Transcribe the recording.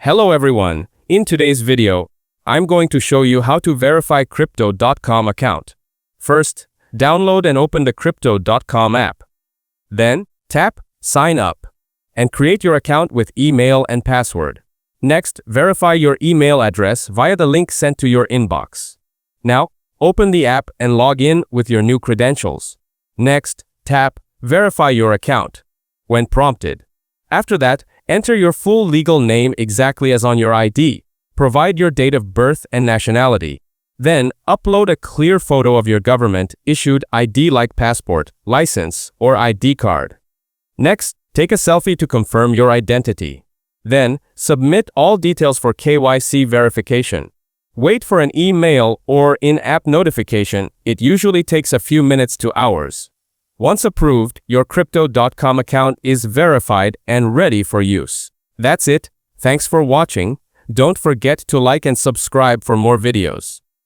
Hello everyone, in today's video, I'm going to show you how to verify Crypto.com account. First, download and open the Crypto.com app. Then, tap Sign Up and create your account with email and password. Next, verify your email address via the link sent to your inbox. Now, open the app and log in with your new credentials. Next, tap Verify your account when prompted. After that, enter your full legal name exactly as on your ID. Provide your date of birth and nationality. Then, upload a clear photo of your government-issued ID like passport, license, or ID card. Next, take a selfie to confirm your identity. Then, submit all details for KYC verification. Wait for an email or in-app notification. It usually takes a few minutes to hours. Once approved, your Crypto.com account is verified and ready for use. That's it. Thanks for watching. Don't forget to like and subscribe for more videos.